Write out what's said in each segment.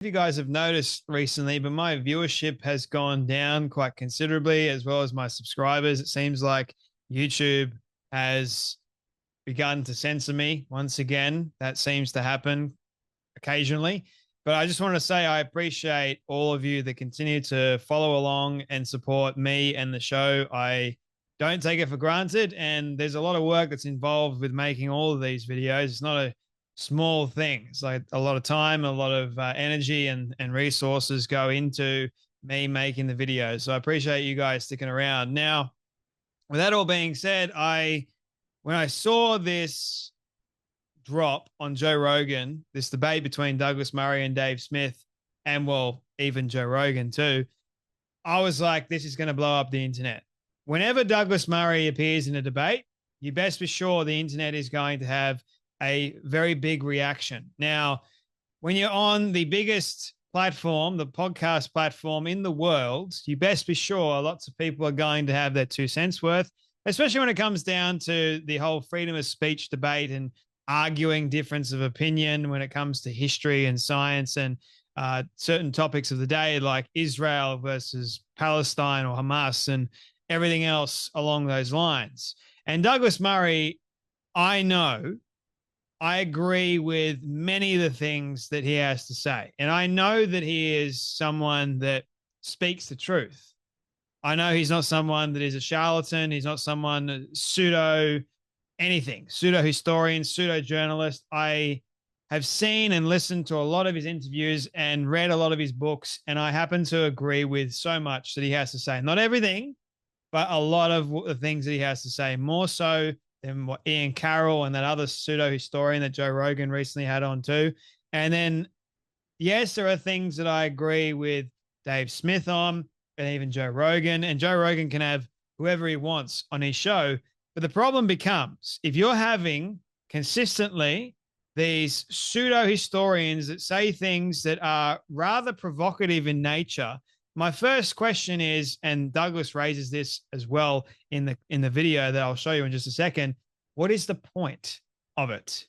You guys have noticed recently, but my viewership has gone down quite considerably, as well as my subscribers. It seems like YouTube has begun to censor me once again. That seems to happen occasionally. But I just want to say I appreciate all of you that continue to follow along and support me and the show. I don't take it for granted. And there's a lot of work that's involved with making all of these videos. It's not a small thing. It's like a lot of time, a lot of energy and resources go into me making the videos. So I appreciate you guys sticking around. Now, with that all being said, when I saw this drop on Joe Rogan, this debate between Douglas Murray and Dave Smith, and well, even Joe Rogan too, I was like, this is going to blow up the internet. Whenever Douglas Murray appears in a debate, you best be sure the internet is going to have a very big reaction. Now, when you're on the biggest platform, the podcast platform in the world, you best be sure lots of people are going to have their 2 cents worth, especially when it comes down to the whole freedom of speech debate and arguing difference of opinion when it comes to history and science and certain topics of the day, like Israel versus Palestine or Hamas and everything else along those lines. And Douglas Murray, I know, I agree with many of the things that he has to say. And I know that he is someone that speaks the truth. I know he's not someone that is a charlatan. He's not someone pseudo anything, pseudo historian, pseudo journalist. I have seen and listened to a lot of his interviews and read a lot of his books, and I happen to agree with so much that he has to say. Not everything, but a lot of the things that he has to say, more so than what Ian Carroll and that other pseudo historian that Joe Rogan recently had on too. And then, yes, there are things that I agree with Dave Smith on, and even Joe Rogan. And Joe Rogan can have whoever he wants on his show. But the problem becomes if you're having consistently these pseudo historians that say things that are rather provocative in nature. My first question is, and Douglas raises this as well in the video that I'll show you in just a second, what is the point of it?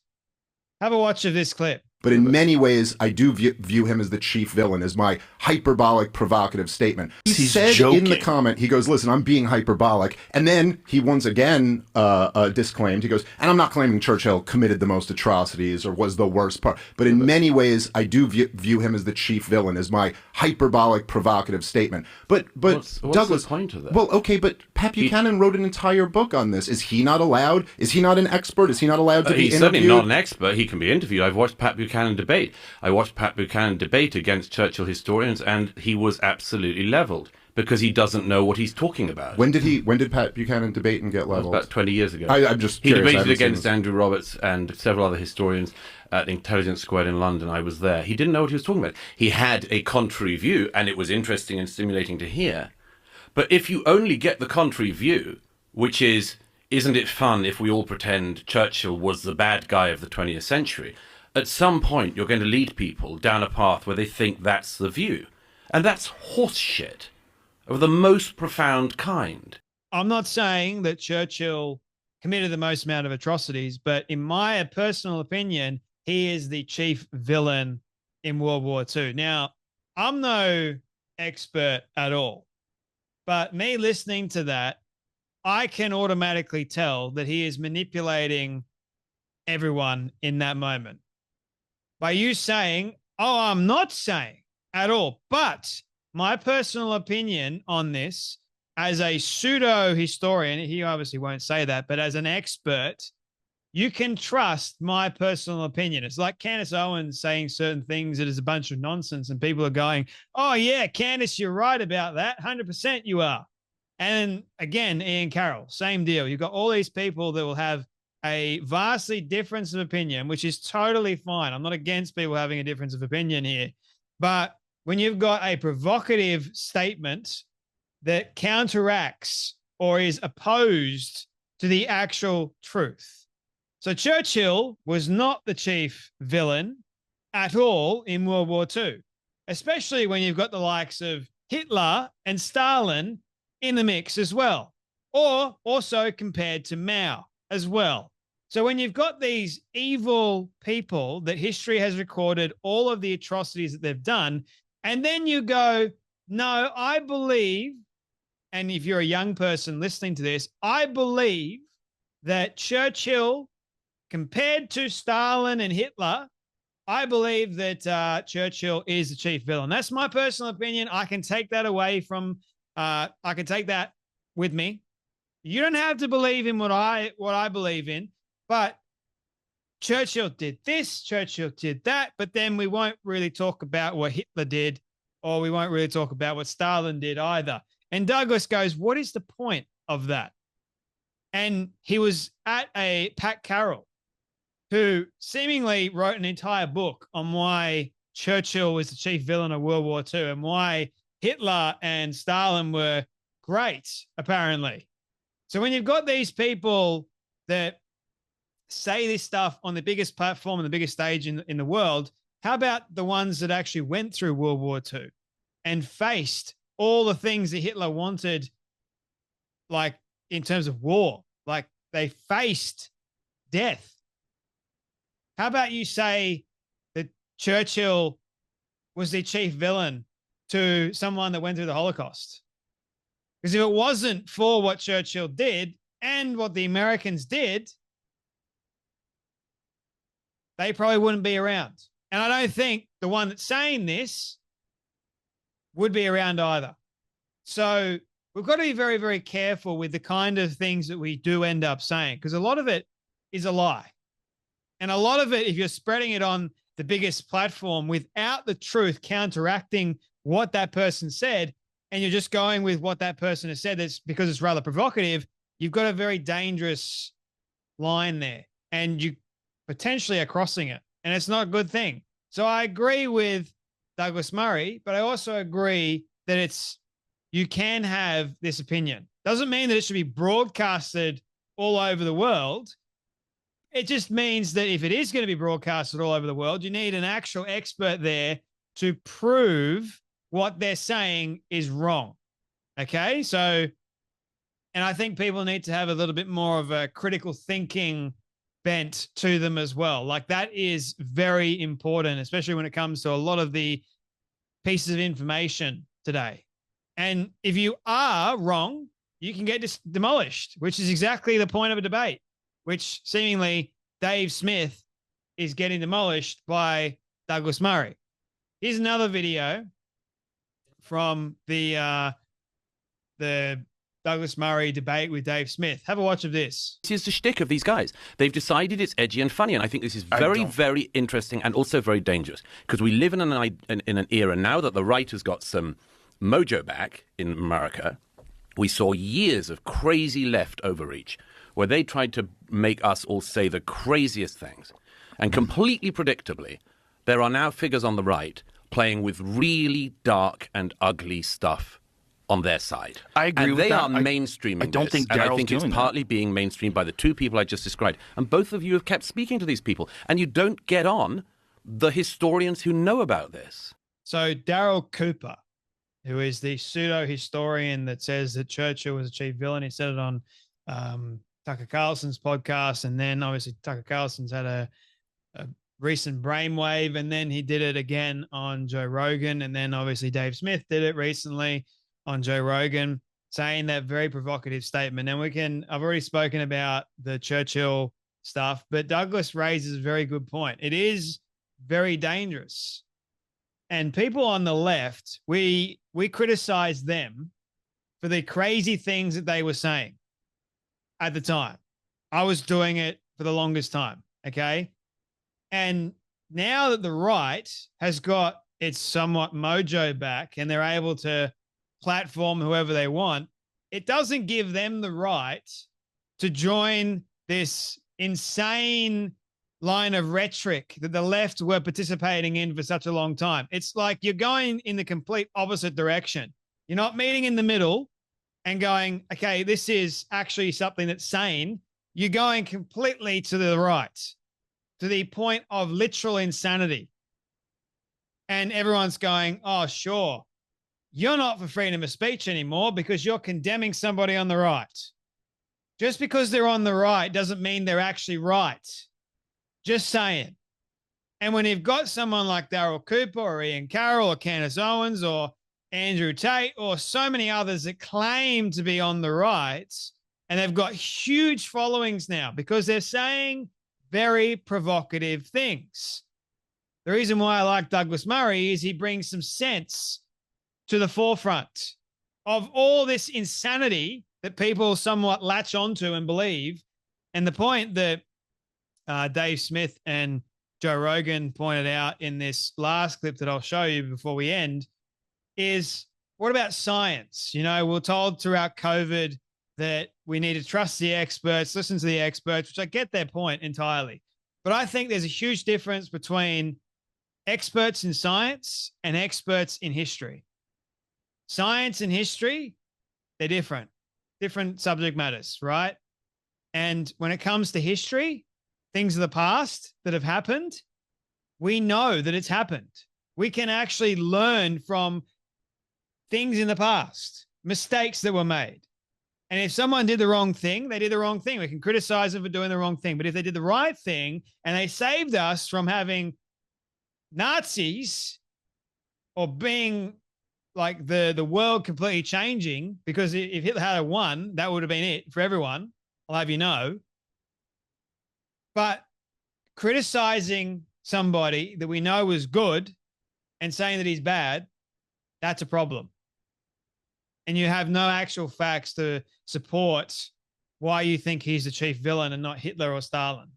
Have a watch of this clip. But in many ways, I do view him as the chief villain, as my hyperbolic, provocative statement. He said joking in the comment, he goes, listen, I'm being hyperbolic. And then he once again disclaimed, he goes, and I'm not claiming Churchill committed the most atrocities or was the worst part. But in many ways, I do view him as the chief villain, as my hyperbolic, provocative statement. But what's Douglas, the point of that? Well, okay, but Pat Buchanan wrote an entire book on this. Is he not allowed? Is he not an expert? Is he not allowed to be interviewed? He's certainly not an expert. He can be interviewed. I've watched Pat Buchanan debate. I watched Pat Buchanan debate against Churchill historians, and he was absolutely leveled because he doesn't know what he's talking about. When did Pat Buchanan debate and get leveled? About 20 years ago. I'm just curious. He debated against Andrew Roberts and several other historians at Intelligence Squared in London. I was there. He didn't know what he was talking about. He had a contrary view, and it was interesting and stimulating to hear. But if you only get the contrary view, which is, isn't it fun if we all pretend Churchill was the bad guy of the 20th century? At some point, you're going to lead people down a path where they think that's the view. And that's horse shit of the most profound kind. I'm not saying that Churchill committed the most amount of atrocities, but in my personal opinion, he is the chief villain in World War II. Now, I'm no expert at all, but me listening to that, I can automatically tell that he is manipulating everyone in that moment. By you saying, oh, I'm not saying at all, but my personal opinion on this as a pseudo historian, he obviously won't say that, but as an expert, you can trust my personal opinion. It's like Candace Owens saying certain things that is a bunch of nonsense and people are going, oh yeah, Candace, you're right about that. 100% you are. And again, Ian Carroll, same deal. You've got all these people that will have a vastly difference of opinion, which is totally fine. I'm not against people having a difference of opinion here. But when you've got a provocative statement that counteracts or is opposed to the actual truth. So Churchill was not the chief villain at all in World War II, especially when you've got the likes of Hitler and Stalin in the mix as well, or also compared to Mao as well. So when you've got these evil people that history has recorded all of the atrocities that they've done, and then you go, no, I believe, and if you're a young person listening to this, I believe that Churchill, compared to Stalin and Hitler, I believe that Churchill is the chief villain. That's my personal opinion. I can take that away from, I can take that with me. You don't have to believe in what I believe in, but Churchill did this, Churchill did that, but then we won't really talk about what Hitler did, or we won't really talk about what Stalin did either. And Douglas goes, what is the point of that? And he was at a Pat Carroll, who seemingly wrote an entire book on why Churchill was the chief villain of World War II and why Hitler and Stalin were great, apparently. So when you've got these people that say this stuff on the biggest platform and the biggest stage in the world, how about the ones that actually went through World War II and faced all the things that Hitler wanted, like in terms of war? Like they faced death. How about you say that Churchill was the chief villain to someone that went through the Holocaust? Because if it wasn't for what Churchill did and what the Americans did, they probably wouldn't be around. And I don't think the one that's saying this would be around either. So we've got to be very, very careful with the kind of things that we do end up saying, because a lot of it is a lie. And a lot of it, if you're spreading it on the biggest platform without the truth counteracting what that person said, and you're just going with what that person has said, that's because it's rather provocative, you've got a very dangerous line there. And you potentially are crossing it. And it's not a good thing. So I agree with Douglas Murray, but I also agree that you can have this opinion. Doesn't mean that it should be broadcasted all over the world. It just means that if it is going to be broadcasted all over the world, you need an actual expert there to prove what they're saying is wrong. Okay? So, and I think people need to have a little bit more of a critical thinking bent to them as well. Like that is very important, especially when it comes to a lot of the pieces of information today. And if you are wrong, you can get demolished, which is exactly the point of a debate, which seemingly Dave Smith is getting demolished by Douglas Murray. Here's another video from the Douglas Murray debate with Dave Smith. Have a watch of this. This is the shtick of these guys. They've decided it's edgy and funny, and I think this is very, very interesting and also very dangerous, because we live in an era now that the right has got some mojo back in America. We saw years of crazy left overreach, where they tried to make us all say the craziest things. And completely predictably, there are now figures on the right playing with really dark and ugly stuff on their side. I agree and with that. And they are mainstreaming I don't this, think and I Daryl's think it's doing partly being mainstreamed by the two people I just described. And both of you have kept speaking to these people, and you don't get on the historians who know about this. So Daryl Cooper, who is the pseudo-historian that says that Churchill was a chief villain, he said it on Tucker Carlson's podcast, and then obviously Tucker Carlson's had a recent brainwave, and then he did it again on Joe Rogan, and then obviously Dave Smith did it recently on Joe Rogan, saying that very provocative statement. And I've already spoken about the Churchill stuff, but Douglas raises a very good point. It is very dangerous. And people on the left, we criticize them for the crazy things that they were saying at the time. I was doing it for the longest time, okay? And now that the right has got its somewhat mojo back and they're able to platform whoever they want, it doesn't give them the right to join this insane line of rhetoric that the left were participating in for such a long time. It's like you're going in the complete opposite direction. You're not meeting in the middle and going, okay, this is actually something that's sane. You're going completely to the right, to the point of literal insanity. And everyone's going, oh, sure, you're not for freedom of speech anymore because you're condemning somebody on the right. Just because they're on the right doesn't mean they're actually right. Just saying. And when you've got someone like Daryl Cooper or Ian Carroll or Candace Owens or Andrew Tate or so many others that claim to be on the right, and they've got huge followings now because they're saying very provocative things. The reason why I like Douglas Murray is he brings some sense to the forefront of all this insanity that people somewhat latch onto and believe. And the point that Dave Smith and Joe Rogan pointed out in this last clip that I'll show you before we end is, what about science? You know, we're told throughout COVID that we need to trust the experts, listen to the experts, which I get their point entirely. But I think there's a huge difference between experts in science and experts in history. Science and history, they're different subject matters, right? And when it comes to history, things of the past that have happened, we know that it's happened. We can actually learn from things in the past, mistakes that were made. And if someone did the wrong thing, they did the wrong thing. We can criticize them for doing the wrong thing. But if they did the right thing and they saved us from having Nazis or being like the world completely changing, because if Hitler had won, that would have been it for everyone. I'll have you know. But criticizing somebody that we know is good and saying that he's bad, that's a problem. And you have no actual facts to support why you think he's the chief villain and not Hitler or Stalin.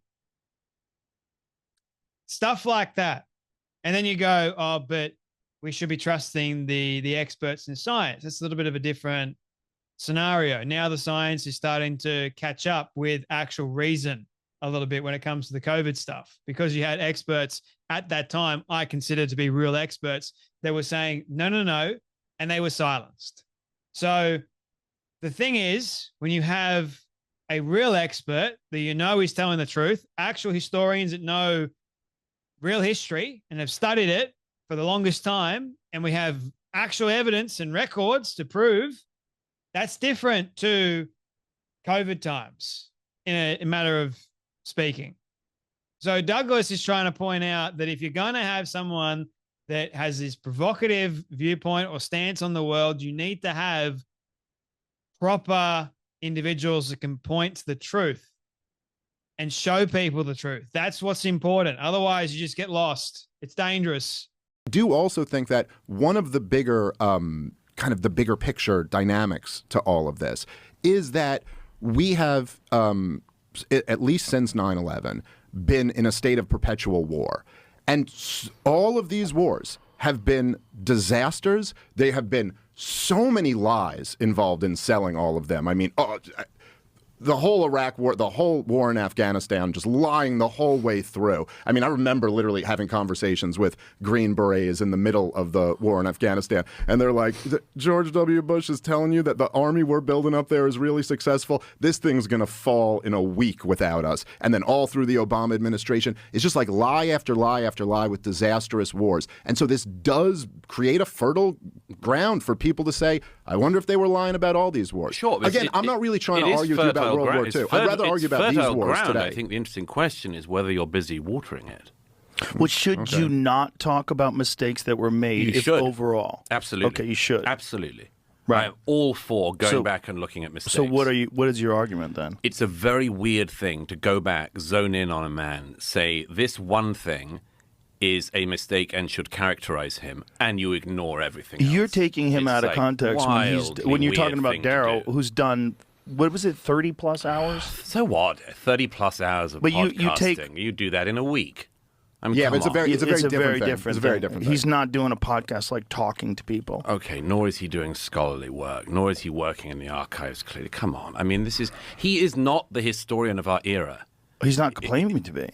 Stuff like that. And then you go, oh, but we should be trusting the experts in science. That's a little bit of a different scenario. Now the science is starting to catch up with actual reason a little bit when it comes to the COVID stuff, because you had experts at that time I consider to be real experts that were saying, no, and they were silenced. So the thing is, when you have a real expert that you know is telling the truth, actual historians that know real history and have studied it for the longest time, and we have actual evidence and records to prove, that's different to COVID times in a matter of speaking. So Douglas is trying to point out that if you're going to have someone that has this provocative viewpoint or stance on the world, you need to have proper individuals that can point to the truth and show people the truth. That's what's important. Otherwise, you just get lost. It's dangerous. I do also think that one of the bigger, kind of the bigger picture dynamics to all of this is that we have, at least since 9/11, been in a state of perpetual war. And all of these wars have been disasters. They have been so many lies involved in selling all of them. I mean, the whole Iraq war, the whole war in Afghanistan, just lying the whole way through. I mean, I remember literally having conversations with Green Berets in the middle of the war in Afghanistan, and they're like, George W. Bush is telling you that the army we're building up there is really successful. This thing's going to fall in a week without us. And then all through the Obama administration, it's just like lie after lie after lie with disastrous wars. And so this does create a fertile ground for people to say, I wonder if they were lying about all these wars. Sure. Again, I'm not really trying to argue with you about World War II. I'd rather argue about these wars today. I think the interesting question is whether you're busy watering it. Well, should you not talk about mistakes that were made overall? Absolutely. Okay, you should. Absolutely. Right. I'm all for going back and looking at mistakes. So what is your argument then? It's a very weird thing to go back, zone in on a man, say this one thing is a mistake and should characterize him, and you ignore everything else. You're taking him out of context when you're talking about Daryl, who's done, what was it, 30-plus hours? So what? 30-plus hours of podcasting. You do that in a week. I mean, but it's a very different thing. He's not doing a podcast like talking to people. Okay, nor is he doing scholarly work, nor is he working in the archives, clearly. Come on. I mean, he is not the historian of our era. He's not claiming to be.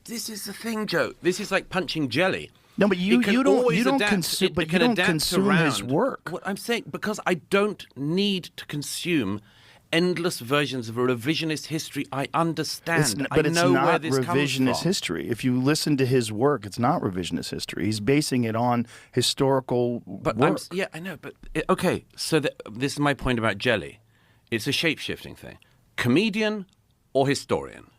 This is the thing, Joe. This is like punching jelly. No, but you don't consume his work. What I'm saying, because I don't need to consume endless versions of a revisionist history. I understand. But it's not revisionist history. If you listen to his work, it's not revisionist history. He's basing it on historical work. I know. But okay, so this is my point about jelly. It's a shape-shifting thing. comedian or historian?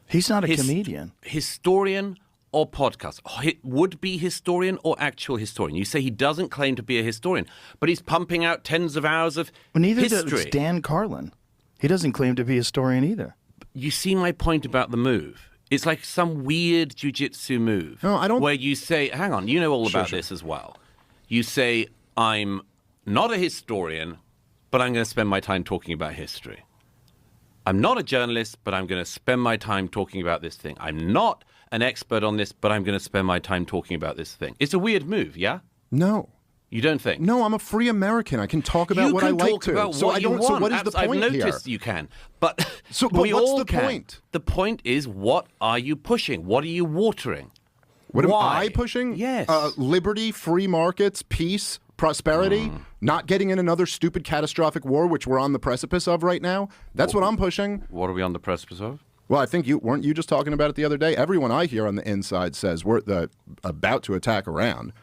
He's not a comedian. Historian or podcast? Would-be historian or actual historian? You say he doesn't claim to be a historian, but he's pumping out tens of hours of Neither history. does Dan Carlin. He doesn't claim to be a historian either. You see my point about the move? It's like some weird jiu-jitsu move. No, I don't. Where you say, hang on, you know all about this as well. You say, I'm not a historian, but I'm going to spend my time talking about history. I'm not a journalist, but I'm going to spend my time talking about this thing. I'm not an expert on this, but I'm going to spend my time talking about this thing. It's a weird move, yeah? No. You don't think? No, I'm a free American. I can talk about what I like to. So I don't. So what is the point I've here? noticed you can, but but we what's all the can. point? The point is, what are you pushing? What are you watering? What am Why? I pushing? Yes. Liberty, free markets, peace, prosperity, not getting in another stupid catastrophic war, which we're on the precipice of right now. That's what I'm pushing. What are we on the precipice of? Well, I think weren't you just talking about it the other day? Everyone I hear on the inside says we're about to attack Iran.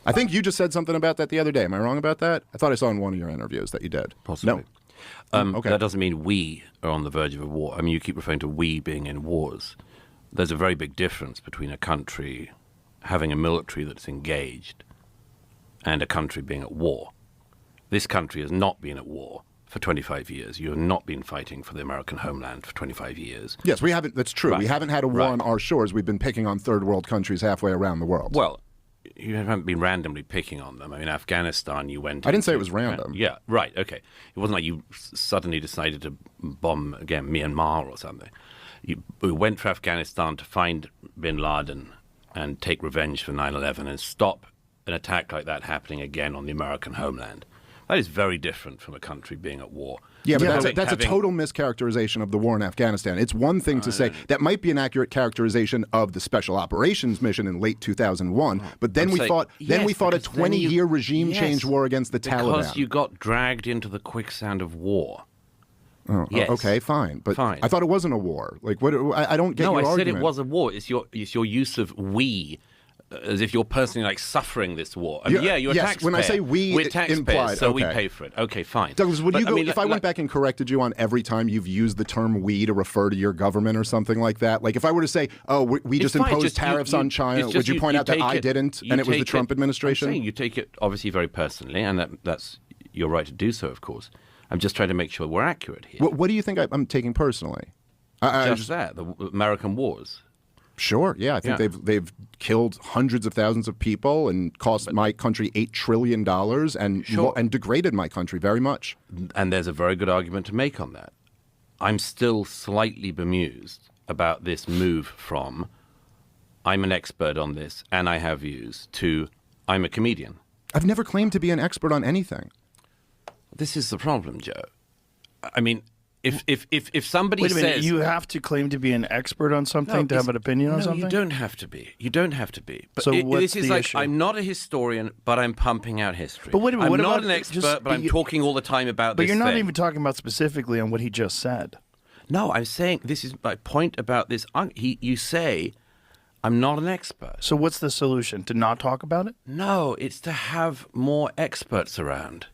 I think you just said something about that the other day. Am I wrong about that? I thought I saw in one of your interviews that you did. Possibly. No. Okay. That doesn't mean we are on the verge of a war. I mean, you keep referring to we being in wars. There's a very big difference between a country having a military that's engaged and a country being at war. This country has not been at war for 25 years. You have not been fighting for the American homeland for 25 years. Yes, we haven't. That's true. Right. We haven't had a war on our shores. We've been picking on third world countries halfway around the world. Well, you haven't been randomly picking on them. I mean, Afghanistan, you went. I didn't say it was random. Yeah, right. Okay, it wasn't like you suddenly decided to bomb again Myanmar or something. You went for Afghanistan to find bin Laden and take revenge for 9/11 and stop an attack like that happening again on the American homeland. That is very different from a country being at war. Yeah, but that's a total mischaracterization of the war in Afghanistan. It's one thing to say that might be an accurate characterization of the special operations mission in late 2001, but then we fought a 20-year regime change war against the Taliban. Because you got dragged into the quicksand of war. Oh, yes. Okay, fine. But fine. I thought it wasn't a war. Like, what? I don't get your argument. No, I said it was a war. It's your use of we, as if you're personally like suffering this war. I mean, you're a taxpayer. When I say we, we're taxpayers, implied, so we pay for it. Okay, fine. Douglas, would you go, if I went back and corrected you on every time you've used the term we to refer to your government or something like that? Like if I were to say, oh, we just imposed tariffs on China, would you point out that I didn't and it was the Trump administration? I'm saying you take it obviously very personally, and that's your right to do so, of course. I'm just trying to make sure we're accurate here. What do you think I'm taking personally? Just that, the American wars. Sure, yeah. I think they've killed hundreds of thousands of people and cost my country $8 trillion and degraded my country very much. And there's a very good argument to make on that. I'm still slightly bemused about this move from I'm an expert on this and I have views to I'm a comedian. I've never claimed to be an expert on anything. This is the problem, Joe. I mean, if somebody Wait a minute, says you have to claim to be an expert on something to have an opinion on something? No, you don't have to be. You don't have to be. But so what's this is the like issue? I'm not a historian, but I'm pumping out history. But wait a minute, I'm not an expert, but I'm talking all the time about this. But you're not thing. even talking about specifically on what he just said. No, I'm saying this is my point about this. You say I'm not an expert. So what's the solution? To not talk about it? No, it's to have more experts around.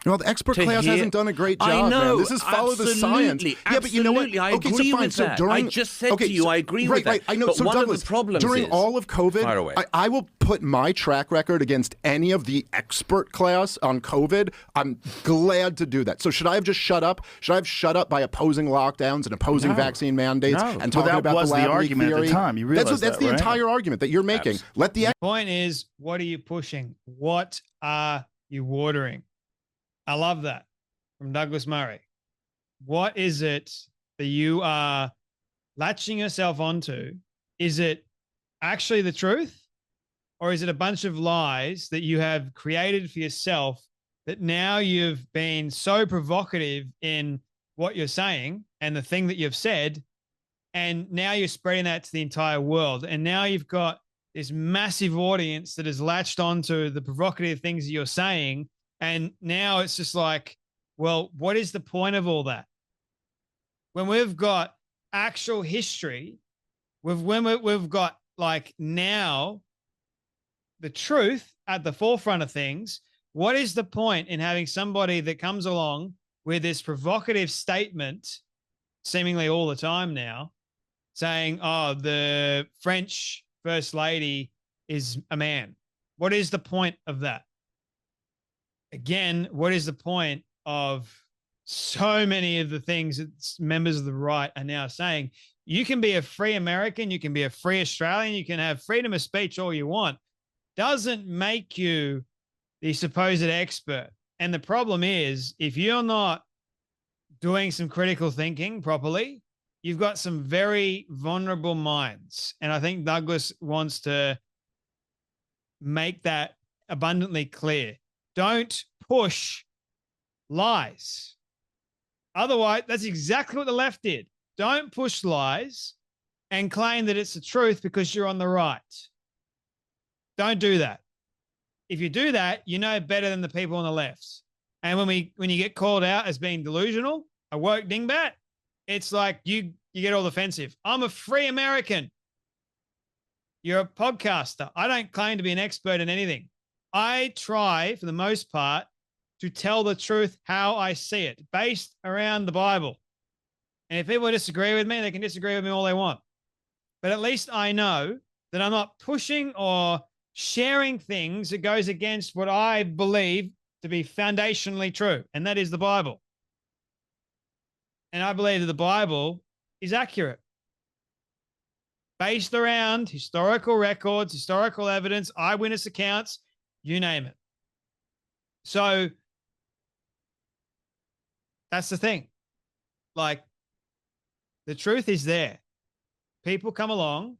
Well, the expert class hasn't done a great job. I know. Man. This is follow the science. Yeah, but you know what? I agree with that. I just said to you, I agree with that. Right, I know. But so one Douglas, of the problems during is, all of COVID, I will put my track record against any of the expert class on COVID. I'm glad to do that. So should I have just shut up? Should I have shut up by opposing lockdowns and opposing vaccine mandates and talking about the lab argument theory? at the time. You realize that's the right? entire argument that you're making. Let the point is, what are you pushing? What are you watering? I love that. From Douglas Murray. What is it that you are latching yourself onto? Is it actually the truth? Or is it a bunch of lies that you have created for yourself that now you've been so provocative in what you're saying and the thing that you've said, and now you're spreading that to the entire world. And now you've got this massive audience that has latched onto the provocative things that you're saying. And now it's just like, well, what is the point of all that? When we've got actual history, we've got like now the truth at the forefront of things, what is the point in having somebody that comes along with this provocative statement, seemingly all the time now, saying, oh, the French First Lady is a man. What is the point of that? Again, what is the point of so many of the things that members of the right are now saying? You can be a free American, you can be a free Australian, you can have freedom of speech all you want. Doesn't make you the supposed expert. And the problem is, if you're not doing some critical thinking properly, you've got some very vulnerable minds. And I think Douglas wants to make that abundantly clear. Don't push lies. Otherwise, that's exactly what the left did. Don't push lies and claim that it's the truth because you're on the right. Don't do that. If you do that, you know better than the people on the left. And when you get called out as being delusional, a woke dingbat, it's like you get all defensive. I'm a free American. You're a podcaster. I don't claim to be an expert in anything. I try, for the most part, to tell the truth how I see it, based around the Bible. And if people disagree with me, they can disagree with me all they want. But at least I know that I'm not pushing or sharing things that goes against what I believe to be foundationally true, and that is the Bible. And I believe that the Bible is accurate, based around historical records, historical evidence, eyewitness accounts, you name it. So that's the thing. Like, the truth is there. People come along.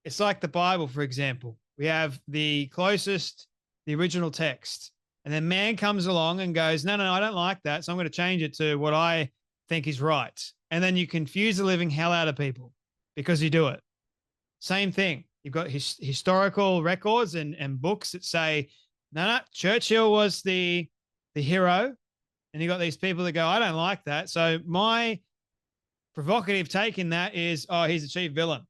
It's like the Bible, for example. We have the closest, the original text. And then man comes along and goes, no, I don't like that. So I'm going to change it to what I think is right. And then you confuse the living hell out of people because you do it. Same thing. You've got historical records and books that say, no, Churchill was the hero. And you got these people that go, I don't like that. So my provocative take in that is, oh, he's the chief villain.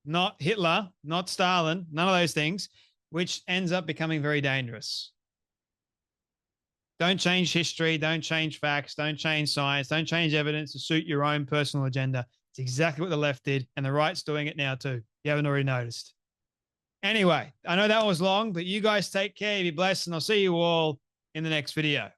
Not Hitler, not Stalin, none of those things, which ends up becoming very dangerous. Don't change history. Don't change facts. Don't change science. Don't change evidence to suit your own personal agenda. It's exactly what the left did, and the right's doing it now too. You haven't already noticed. Anyway, I know that was long, but you guys take care. Be blessed, and I'll see you all in the next video.